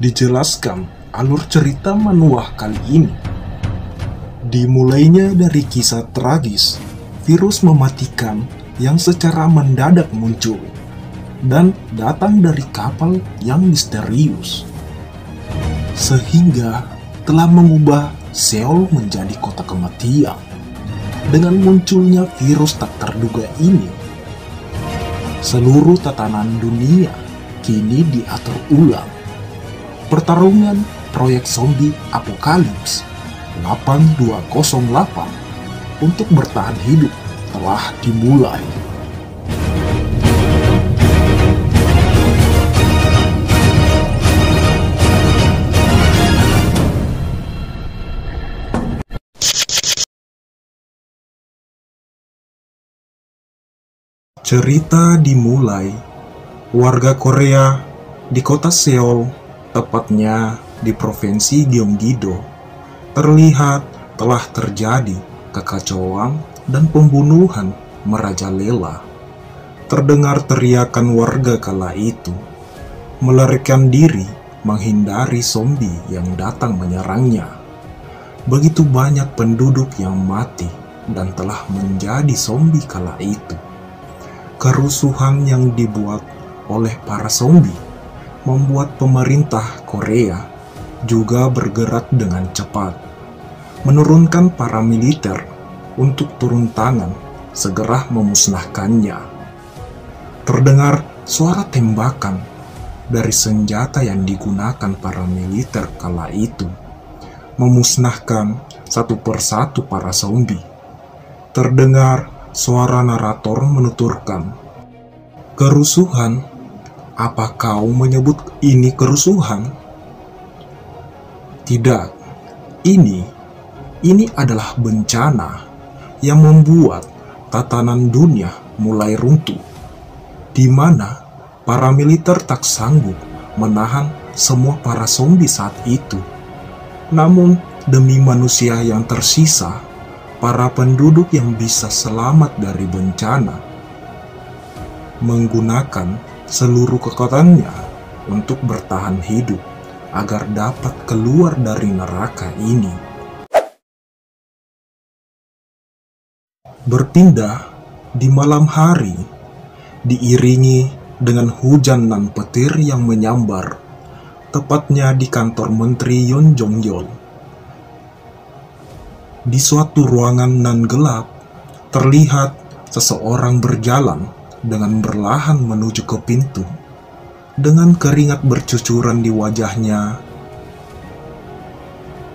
Dijelaskan alur cerita manual kali ini. Dimulainya dari kisah tragis virus mematikan yang secara mendadak muncul dan datang dari kapal yang misterius, sehingga telah mengubah Seoul menjadi kota kematian. Dengan munculnya virus tak terduga ini, seluruh tatanan dunia kini diatur ulang. Pertarungan proyek zombie apokalips 8208 untuk bertahan hidup telah dimulai. Cerita dimulai warga Korea di kota Seoul, tepatnya di provinsi Gyeonggi-do, terlihat telah terjadi kekacauan dan pembunuhan merajalela. Terdengar teriakan warga kala itu, melarikan diri menghindari zombie yang datang menyerangnya. Begitu banyak penduduk yang mati dan telah menjadi zombie kala itu. Kerusuhan yang dibuat oleh para zombie membuat pemerintah Korea juga bergerak dengan cepat, menurunkan para militer untuk turun tangan segera memusnahkannya. Terdengar suara tembakan dari senjata yang digunakan para militer kala itu, memusnahkan satu persatu para zombie. Terdengar suara narator menuturkan, "Kerusuhan? Apa kau menyebut ini kerusuhan?" Tidak, ini adalah bencana yang membuat tatanan dunia mulai runtuh, di mana para militer tak sanggup menahan semua para zombie saat itu. Namun, demi manusia yang tersisa, para penduduk yang bisa selamat dari bencana menggunakan seluruh kekuatannya untuk bertahan hidup agar dapat keluar dari neraka ini. Berpindah di malam hari, diiringi dengan hujan nan petir yang menyambar, tepatnya di kantor Menteri Yoon Jong-yeol. Di suatu ruangan nan gelap, terlihat seseorang berjalan dengan berlahan menuju ke pintu, dengan keringat bercucuran di wajahnya.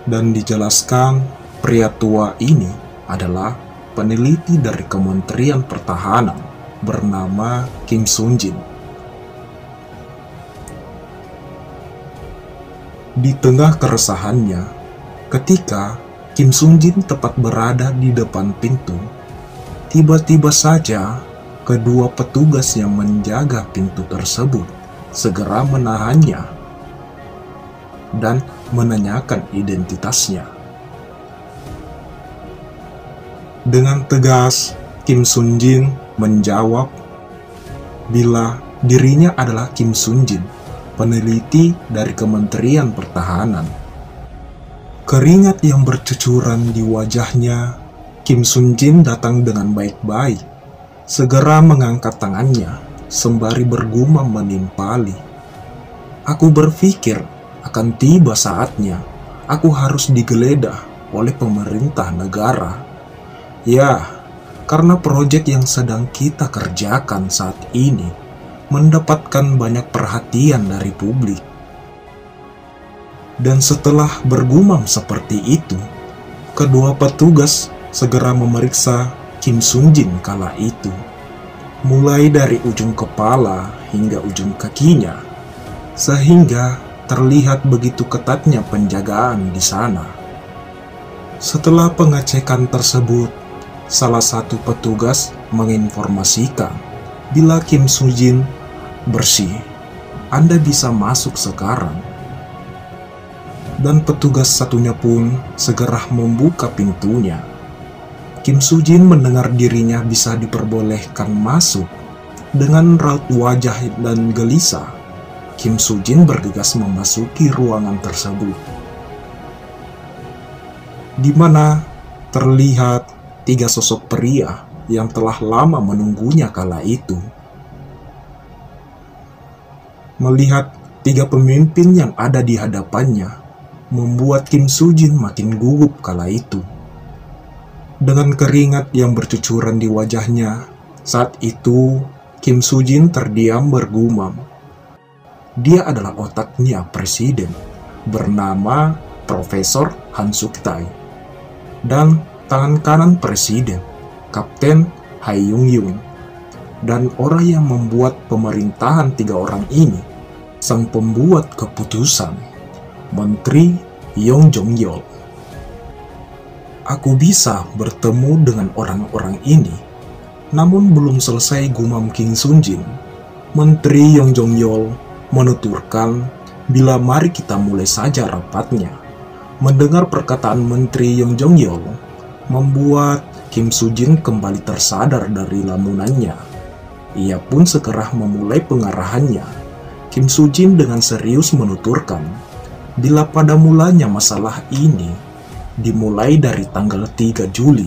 Dan dijelaskan pria tua ini adalah peneliti dari Kementerian Pertahanan bernama Kim Sun-jin. Di tengah keresahannya, ketika Kim Sun-jin tepat berada di depan pintu, tiba-tiba saja kedua petugas yang menjaga pintu tersebut segera menahannya dan menanyakan identitasnya. Dengan tegas, Kim Sun-jin menjawab bila dirinya adalah Kim Sun-jin, peneliti dari Kementerian Pertahanan. Keringat yang bercucuran di wajahnya, Kim Sun-jin datang dengan baik-baik, segera mengangkat tangannya sembari bergumam menimpali. "Aku berpikir akan tiba saatnya aku harus digeledah oleh pemerintah negara. Ya, karena proyek yang sedang kita kerjakan saat ini mendapatkan banyak perhatian dari publik." Dan setelah bergumam seperti itu, kedua petugas segera memeriksa Kim Sun-jin kala itu, mulai dari ujung kepala hingga ujung kakinya, sehingga terlihat begitu ketatnya penjagaan di sana. Setelah pengecekan tersebut, salah satu petugas menginformasikan bila Kim Sun-jin bersih, Anda bisa masuk sekarang. Dan petugas satunya pun segera membuka pintunya. Kim Sun-jin mendengar dirinya bisa diperbolehkan masuk dengan raut wajah dan gelisah. Kim Soo-jin bergegas memasuki ruangan tersebut, di mana terlihat 3 sosok pria yang telah lama menunggunya kala itu. Melihat 3 pemimpin yang ada di hadapannya, membuat Kim Soo-jin makin gugup kala itu. Dengan keringat yang bercucuran di wajahnya, saat itu Kim Soo-jin terdiam bergumam. Dia adalah otaknya presiden, bernama Profesor Han Suk-tae. Dan tangan kanan presiden, Kapten Hai Yung-yung. Dan orang yang membuat pemerintahan 3 orang ini, sang pembuat keputusan, Menteri Yong Jong-yeol. Aku bisa bertemu dengan orang-orang ini, namun belum selesai gumam Kim Soo-jin. Menteri Yong Jong-yeol menuturkan, bila mari kita mulai saja rapatnya. Mendengar perkataan Menteri Yong Jong-yeol, membuat Kim Soo-jin kembali tersadar dari lamunannya. Ia pun segera memulai pengarahannya. Kim Soo-jin dengan serius menuturkan, bila pada mulanya masalah ini dimulai dari tanggal 3 Juli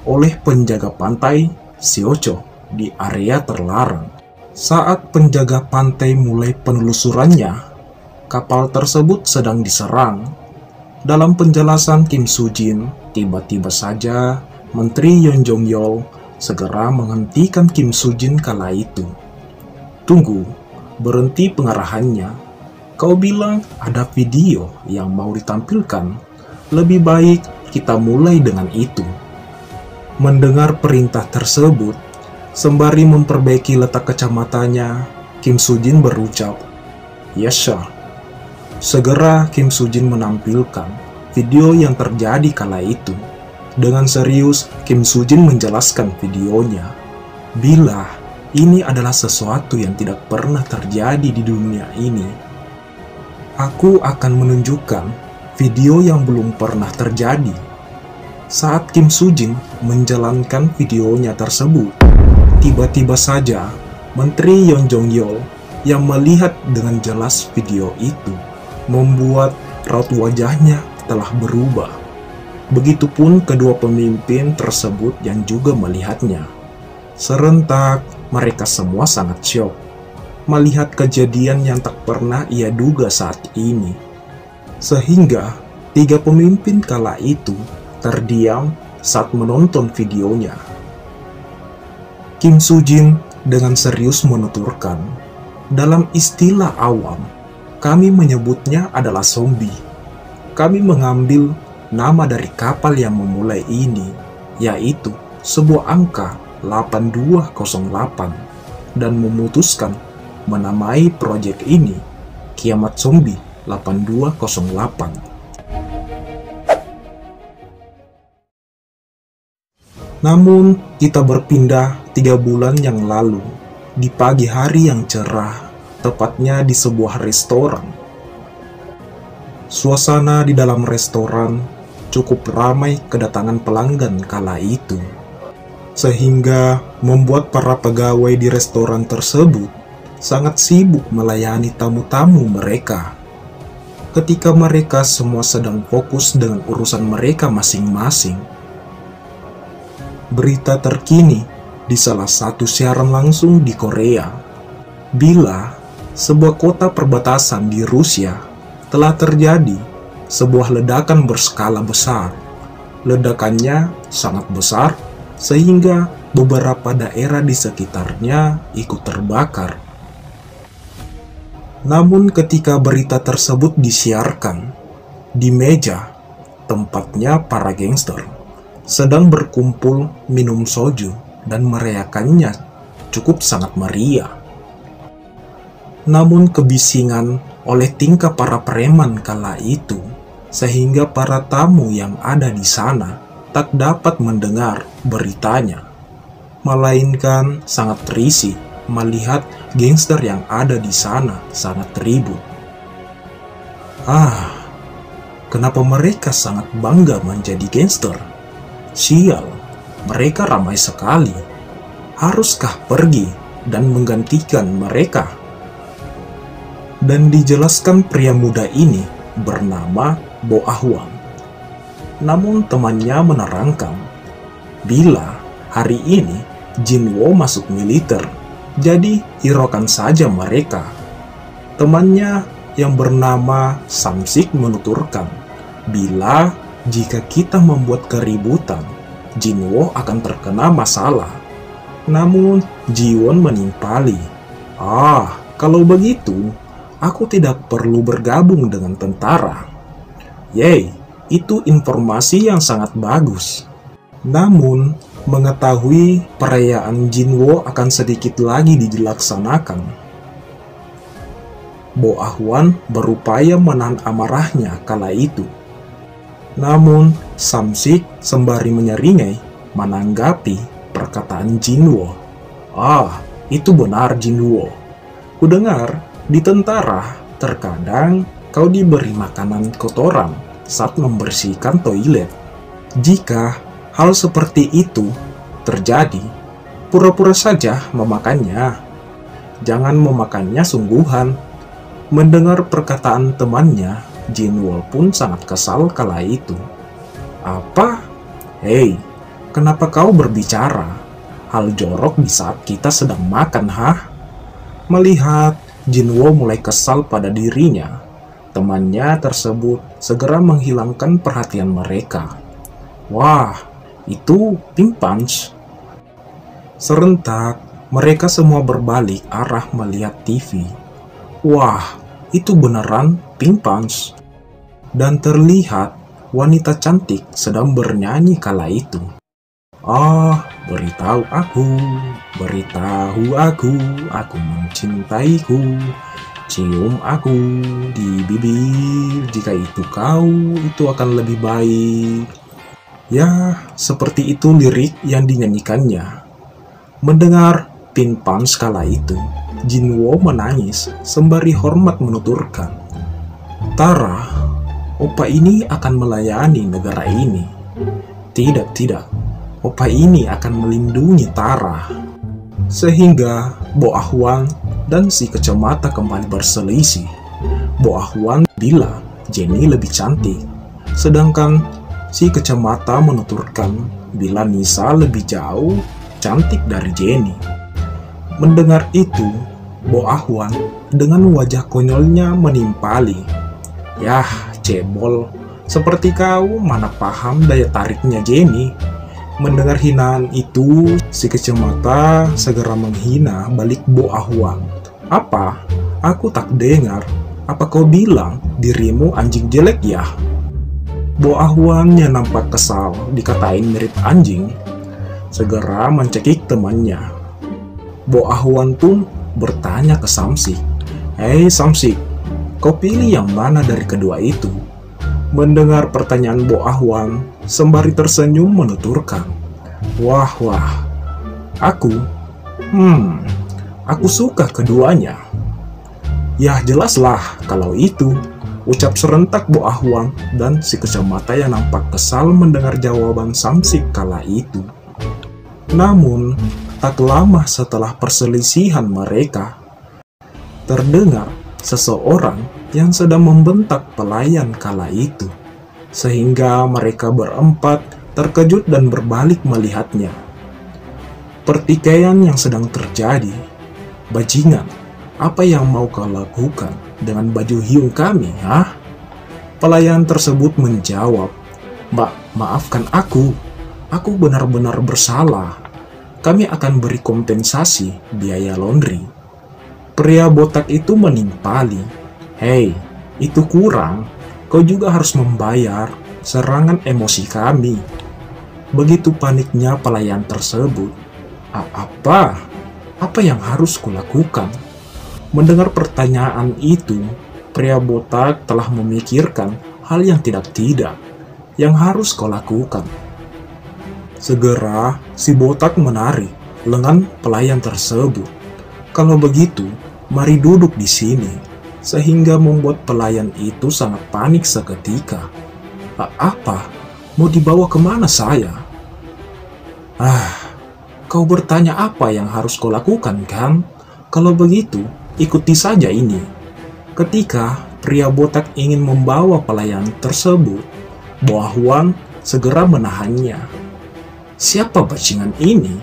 oleh penjaga pantai Siocho di area terlarang. Saat penjaga pantai mulai penelusurannya, kapal tersebut sedang diserang. Dalam penjelasan Kim Soo-jin, tiba-tiba saja Menteri Yong Jong-yeol segera menghentikan Kim Soo-jin kala itu. Tunggu, berhenti pengarahannya. Kau bilang ada video yang mau ditampilkan. Lebih baik kita mulai dengan itu. Mendengar perintah tersebut, sembari memperbaiki letak kacamatanya, Kim Soo-jin berucap, "Yes, sir." Segera Kim Soo-jin menampilkan video yang terjadi kala itu. Dengan serius, Kim Soo-jin menjelaskan videonya. Bila ini adalah sesuatu yang tidak pernah terjadi di dunia ini, aku akan menunjukkan video yang belum pernah terjadi. Saat Kim Soo-jin menjalankan videonya tersebut, tiba-tiba saja Menteri Yong Jong-yeol yang melihat dengan jelas video itu membuat raut wajahnya telah berubah. Begitupun kedua pemimpin tersebut yang juga melihatnya. Serentak mereka semua sangat syok melihat kejadian yang tak pernah ia duga saat ini. Sehingga 3 pemimpin kala itu terdiam saat menonton videonya. Kim Soo-jin dengan serius menuturkan, dalam istilah awam, kami menyebutnya adalah zombie. Kami mengambil nama dari kapal yang memulai ini, yaitu sebuah angka 8208, dan memutuskan menamai proyek ini Kiamat Zombie 8208. Namun, kita berpindah 3 bulan yang lalu, di pagi hari yang cerah, tepatnya di sebuah restoran. Suasana di dalam restoran cukup ramai kedatangan pelanggan kala itu, sehingga membuat para pegawai di restoran tersebut sangat sibuk melayani tamu-tamu mereka. Ketika mereka semua sedang fokus dengan urusan mereka masing-masing, berita terkini di salah satu siaran langsung di Korea, bila sebuah kota perbatasan di Rusia telah terjadi sebuah ledakan berskala besar. Ledakannya sangat besar sehingga beberapa daerah di sekitarnya ikut terbakar. Namun ketika berita tersebut disiarkan, di meja tempatnya para gangster sedang berkumpul minum soju dan merayakannya cukup sangat meriah. Namun kebisingan oleh tingkah para preman kala itu, sehingga para tamu yang ada di sana tak dapat mendengar beritanya, melainkan sangat risih melihat gangster yang ada di sana sangat ribut. Kenapa mereka sangat bangga menjadi gangster? Sial, mereka ramai sekali. Haruskah pergi dan menggantikan mereka? dan dijelaskan pria muda ini bernama Bo Ahwan. Namun temannya menerangkan, bila hari ini Jinwo masuk militer, jadi hiraukan saja mereka. Temannya yang bernama Samsik menuturkan, bila jika kita membuat keributan, Jinwo akan terkena masalah. Namun Jiwon menimpali, kalau begitu, aku tidak perlu bergabung dengan tentara. Yeay, itu informasi yang sangat bagus. Namun, mengetahui perayaan Jinwo akan sedikit lagi dilaksanakan, Bo Ahwan berupaya menahan amarahnya kala itu. Namun, Samsik sembari menyeringai menanggapi perkataan Jinwo. Itu benar Jinwo. Kudengar di tentara terkadang kau diberi makanan kotoran saat membersihkan toilet. Jika hal seperti itu terjadi, pura-pura saja memakannya. Jangan memakannya sungguhan. Mendengar perkataan temannya, Jinwo pun sangat kesal kala itu. Apa? Hei, kenapa kau berbicara hal jorok di saat kita sedang makan, Melihat Jinwo mulai kesal pada dirinya, temannya tersebut segera menghilangkan perhatian mereka. Wah, itu Pink Punch. Serentak, mereka semua berbalik arah melihat TV. Wah, itu beneran Pink Punch. Dan terlihat wanita cantik sedang bernyanyi kala itu. Beritahu aku mencintaiku. Cium aku di bibir, jika itu kau, itu akan lebih baik. Ya, seperti itu lirik yang dinyanyikannya. Mendengar Pink Punch kala itu, Jinwo menangis sembari hormat menuturkan, Tara, opa ini akan melayani negara ini. Tidak, opa ini akan melindungi Tara. Sehingga Bo Ahwan dan si kacamata kembali berselisih. Bo Ahwan bilang Jenny lebih cantik, sedangkan si kacamata menuturkan bila Nisa lebih jauh cantik dari Jenny. Mendengar itu, Bo Ahwan dengan wajah konyolnya menimpali. Yah, cebol, seperti kau mana paham daya tariknya Jenny. Mendengar hinaan itu, si kacamata segera menghina balik Bo Ahwan. Apa? Aku tak dengar. Apa kau bilang dirimu anjing jelek ya? Bo Ahwan yang nampak kesal dikatain mirip anjing, segera mencekik temannya. Bo Ahwan pun bertanya ke Samsik, Hei Samsik, kau pilih yang mana dari kedua itu? Mendengar pertanyaan Bo Ahwan, sembari tersenyum menuturkan, Wah, aku suka keduanya. Yah jelaslah kalau itu, ucap serentak Bo Ahwan dan si kacamata yang nampak kesal mendengar jawaban Samsik kala itu. Namun, tak lama setelah perselisihan mereka, terdengar seseorang yang sedang membentak pelayan kala itu, sehingga mereka berempat terkejut dan berbalik melihatnya. Pertikaian yang sedang terjadi. Bajingan, apa yang mau kau lakukan dengan baju hiung kami, Pelayan tersebut menjawab, Mbak, maafkan aku benar-benar bersalah. Kami akan beri kompensasi biaya laundry. Pria botak itu menimpali, Hei, itu kurang. Kau juga harus membayar serangan emosi kami. Begitu paniknya pelayan tersebut. Apa yang harus kulakukan? Mendengar pertanyaan itu, pria botak telah memikirkan hal yang tidak yang harus kau lakukan. Segera si botak menarik lengan pelayan tersebut. Kalau begitu, mari duduk di sini, sehingga membuat pelayan itu sangat panik seketika. Apa? Mau dibawa kemana saya? Kau bertanya apa yang harus kau lakukan, kan? Kalau begitu, ikuti saja ini. Ketika pria botak ingin membawa pelayan tersebut, Bo Ahwan segera menahannya. "Siapa bajingan ini?"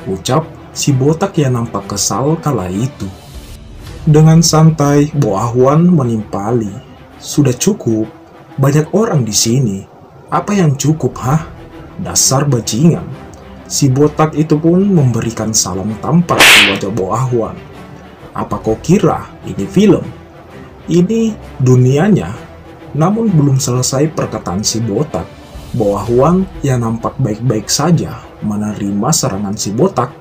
ucap si botak yang nampak kesal kala itu. Dengan santai Bo Ahwan menimpali, "Sudah cukup, banyak orang di sini. Apa yang cukup, hah? Dasar bajingan." Si botak itu pun memberikan salam tampar ke wajah Bo Ahwan. "Apa kau kira ini film? Ini dunianya." Namun belum selesai perkataan si botak, Bo Ahwan yang nampak baik-baik saja menerima serangan si botak,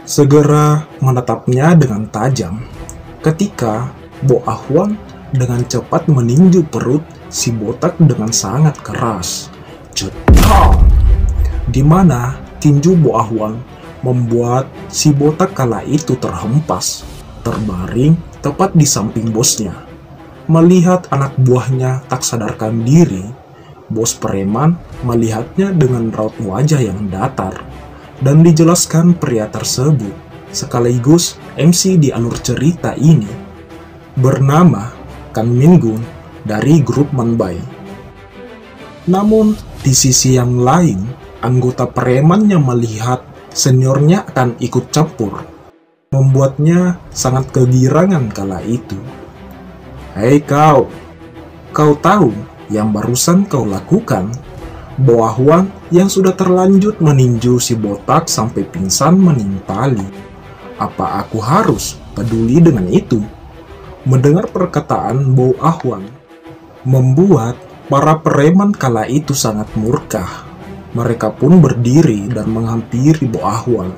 segera menatapnya dengan tajam. Ketika Bo Ahwan dengan cepat meninju perut si botak dengan sangat keras, cetak, di mana tinju Bo Ahwan membuat si botak kala itu terhempas, terbaring tepat di samping bosnya. Melihat anak buahnya tak sadarkan diri, bos preman melihatnya dengan raut wajah yang datar dan dijelaskan pria tersebut sekaligus MC di alur cerita ini bernama Kang Min-gun dari grup Manbai. Namun di sisi yang lain, anggota preman yang melihat seniornya akan ikut campur membuatnya sangat kegirangan kala itu. "Hei kau tahu yang barusan kau lakukan?" Bo Ahwan yang sudah terlanjut meninju si botak sampai pingsan menimpali. "Apa aku harus peduli dengan itu?" Mendengar perkataan Bo Ahwan membuat para preman kala itu sangat murka. Mereka pun berdiri dan menghampiri Bo Ahwan.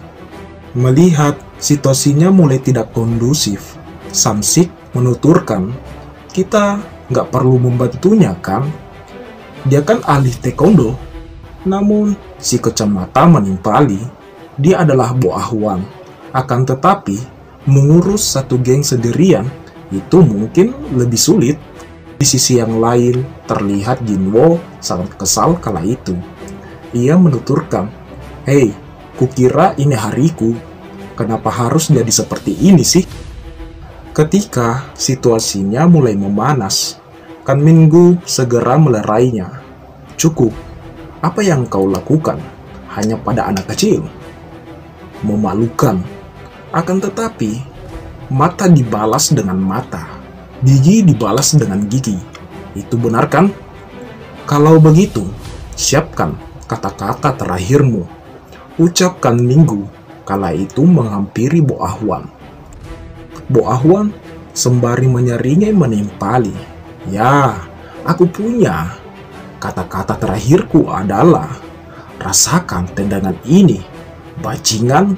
Melihat situasinya mulai tidak kondusif, Samsik menuturkan, "Kita nggak perlu membantunya kan? Dia kan ahli taekwondo." Namun si kacamata menimpali, dia adalah Bo Ahwan. Akan tetapi mengurus satu geng sendirian itu mungkin lebih sulit. Di sisi yang lain terlihat Jinwo sangat kesal kala itu. Ia menuturkan, "Hei, kukira ini hariku. Kenapa harus jadi seperti ini sih?" Ketika situasinya mulai memanas, Kang Min-gu segera melerainya. "Cukup, apa yang kau lakukan hanya pada anak kecil? Memalukan. Akan tetapi, mata dibalas dengan mata, gigi dibalas dengan gigi. Itu benar kan? Kalau begitu, siapkan kata-kata terakhirmu," ucap Kang Min-gu kala itu menghampiri Bo Ahwan. Bo Ahwan sembari menyeringai menimpali, "Ya, aku punya. Kata-kata terakhirku adalah, rasakan tendangan ini, bajingan."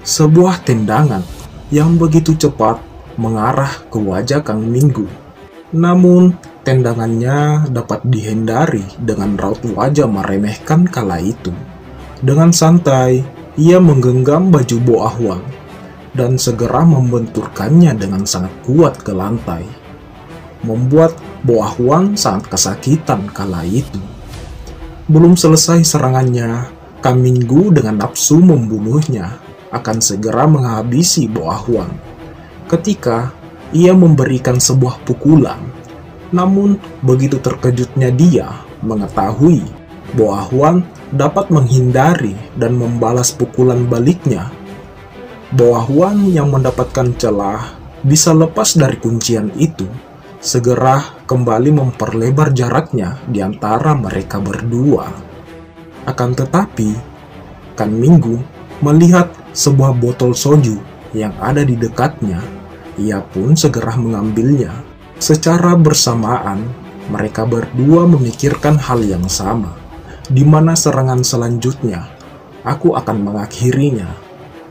Sebuah tendangan yang begitu cepat mengarah ke wajah Kang Min-gu. Namun, tendangannya dapat dihindari dengan raut wajah meremehkan kala itu. Dengan santai, ia menggenggam baju Bo Ahwan dan segera membenturkannya dengan sangat kuat ke lantai, membuat Bo Ahwan sangat kesakitan kala itu. Belum selesai serangannya, Kang Min-gu dengan nafsu membunuhnya akan segera menghabisi Bo Ahwan. Ketika ia memberikan sebuah pukulan, namun begitu terkejutnya dia mengetahui Bo Ahwan dapat menghindari dan membalas pukulan baliknya. Bo Ahwan yang mendapatkan celah bisa lepas dari kuncian itu, segera kembali memperlebar jaraknya di antara mereka berdua. Akan tetapi, Kang Min-gu melihat sebuah botol soju yang ada di dekatnya. Ia pun segera mengambilnya. Secara bersamaan, mereka berdua memikirkan hal yang sama, di mana serangan selanjutnya aku akan mengakhirinya.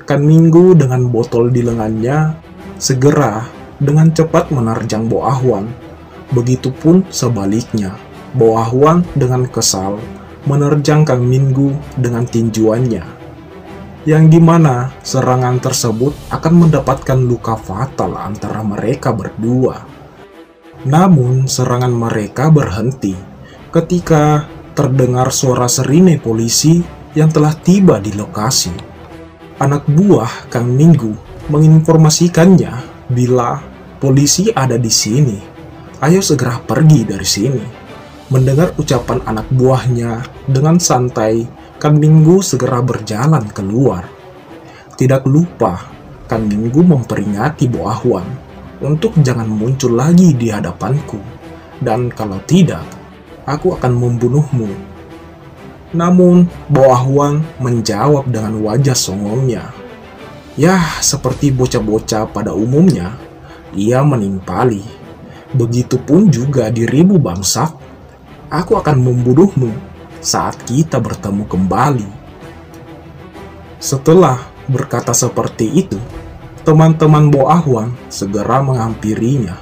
Kang Min-gu dengan botol di lengannya segera dengan cepat menerjang Bo Ahwan. Begitupun sebaliknya, Bo Ahwan dengan kesal menerjang Kang Min-gu dengan tinjuannya, yang dimana serangan tersebut akan mendapatkan luka fatal antara mereka berdua. Namun serangan mereka berhenti ketika terdengar suara sirine polisi yang telah tiba di lokasi. Anak buah Kang Min-gu menginformasikannya bila polisi ada di sini. Ayo segera pergi dari sini." Mendengar ucapan anak buahnya, dengan santai, Kang Minggu segera berjalan keluar. Tidak lupa, Kang Minggu memperingati Bo Ahwan untuk jangan muncul lagi di hadapanku. Dan kalau tidak, aku akan membunuhmu. Namun, Bo Ahwan menjawab dengan wajah songongnya. Yah, seperti bocah-bocah pada umumnya, ia menimpali. Begitupun juga dirimu bangsa. Aku akan membunuhmu saat kita bertemu kembali. Setelah berkata seperti itu, teman-teman Bo Ahwan segera menghampirinya.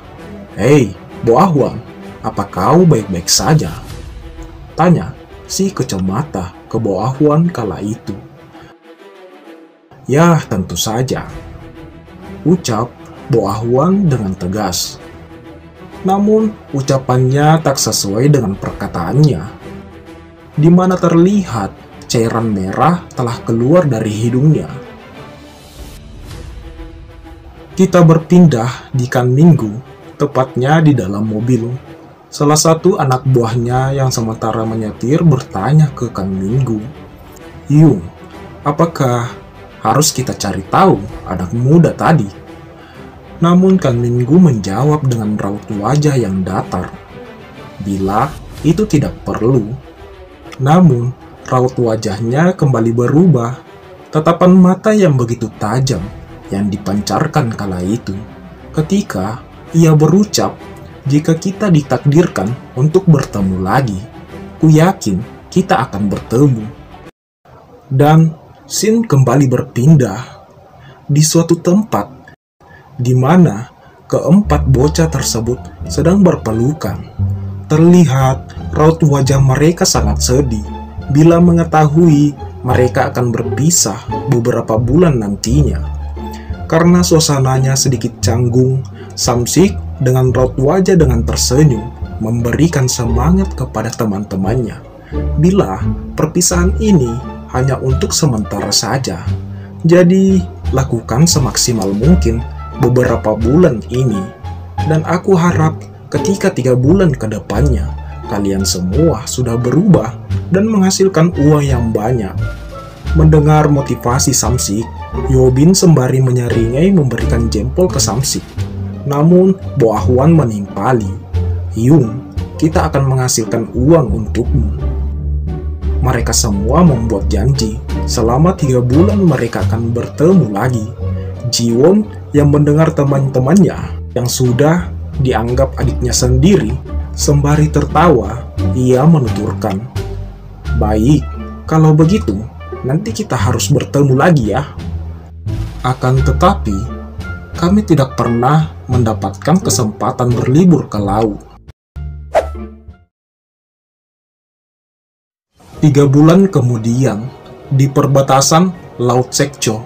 "Hei, Bo Ahwan, apa kau baik-baik saja?" tanya si kacamata ke Bo Ahwan kala itu. "Ya, tentu saja," ucap Bo Ahwan dengan tegas. Namun, ucapannya tak sesuai dengan perkataannya, di mana terlihat cairan merah telah keluar dari hidungnya. Kita berpindah di Kang Minggu, tepatnya di dalam mobil. Salah satu anak buahnya yang sementara menyetir bertanya ke Kang Minggu, "Yung, apakah harus kita cari tahu anak muda tadi?" Namun Kang Minggu menjawab dengan raut wajah yang datar, bila itu tidak perlu. Namun, raut wajahnya kembali berubah. Tatapan mata yang begitu tajam yang dipancarkan kala itu, ketika ia berucap, "Jika kita ditakdirkan untuk bertemu lagi, ku yakin kita akan bertemu." Dan scene kembali berpindah di suatu tempat di mana keempat bocah tersebut sedang berpelukan. Terlihat raut wajah mereka sangat sedih bila mengetahui mereka akan berpisah beberapa bulan nantinya. Karena suasananya sedikit canggung, Samsik dengan raut wajah dengan tersenyum memberikan semangat kepada teman-temannya bila perpisahan ini hanya untuk sementara saja. Jadi, lakukan semaksimal mungkin beberapa bulan ini, dan aku harap ketika 3 bulan ke depannya kalian semua sudah berubah dan menghasilkan uang yang banyak. Mendengar motivasi Samsik, Yobin sembari menyeringai memberikan jempol ke Samsik. Namun Bo Ahwan menimpali, "Yung, kita akan menghasilkan uang untukmu." Mereka semua membuat janji selama 3 bulan mereka akan bertemu lagi. Jiwon yang mendengar teman-temannya yang sudah dianggap adiknya sendiri, sembari tertawa, ia menuturkan, "Baik, kalau begitu, nanti kita harus bertemu lagi ya." Akan tetapi, kami tidak pernah mendapatkan kesempatan berlibur ke laut. 3 bulan kemudian, di perbatasan Laut Sekcho,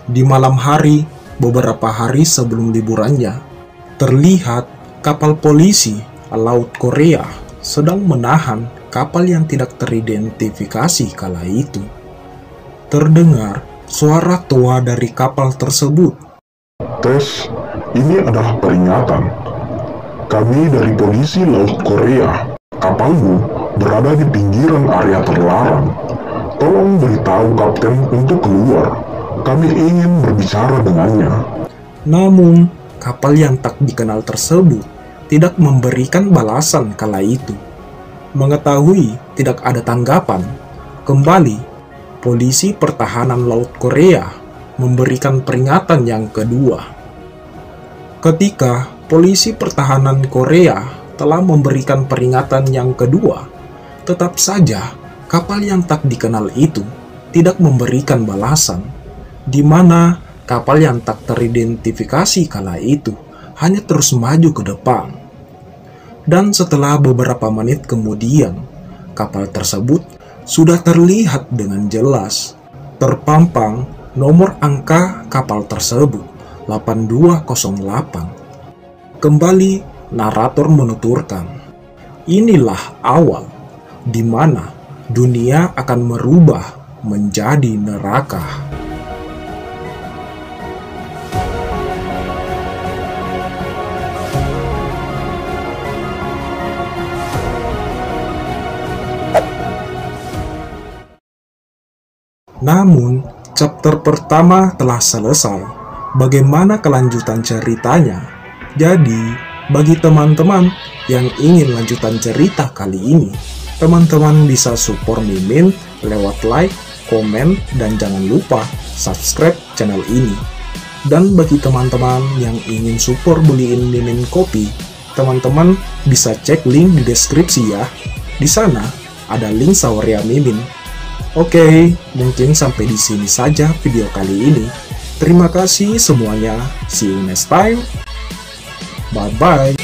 di malam hari, beberapa hari sebelum liburannya, terlihat kapal polisi Laut Korea sedang menahan kapal yang tidak teridentifikasi kala itu. Terdengar suara toa dari kapal tersebut. "Tes, ini adalah peringatan. Kami dari polisi Laut Korea. Kapalmu berada di pinggiran area terlarang. Tolong beritahu kapten untuk keluar. Kami ingin berbicara dengannya." Namun, kapal yang tak dikenal tersebut tidak memberikan balasan kala itu. Mengetahui tidak ada tanggapan, kembali polisi pertahanan Laut Korea memberikan peringatan yang kedua. Ketika polisi pertahanan Korea telah memberikan peringatan yang kedua, tetap saja kapal yang tak dikenal itu tidak memberikan balasan, di mana kapal yang tak teridentifikasi kala itu hanya terus maju ke depan. Dan setelah beberapa menit kemudian, kapal tersebut sudah terlihat dengan jelas. Terpampang nomor angka kapal tersebut, 8208. Kembali narator menuturkan, "Inilah awal di mana dunia akan merubah menjadi neraka." Namun, chapter pertama telah selesai. Bagaimana kelanjutan ceritanya? Jadi, bagi teman-teman yang ingin lanjutan cerita kali ini, teman-teman bisa support Mimin lewat like, komen, dan jangan lupa subscribe channel ini. Dan bagi teman-teman yang ingin support beliin Mimin kopi, teman-teman bisa cek link di deskripsi ya. Di sana ada link Saweria Mimin. Oke, mungkin sampai di sini saja video kali ini. Terima kasih semuanya. See you next time. Bye-bye.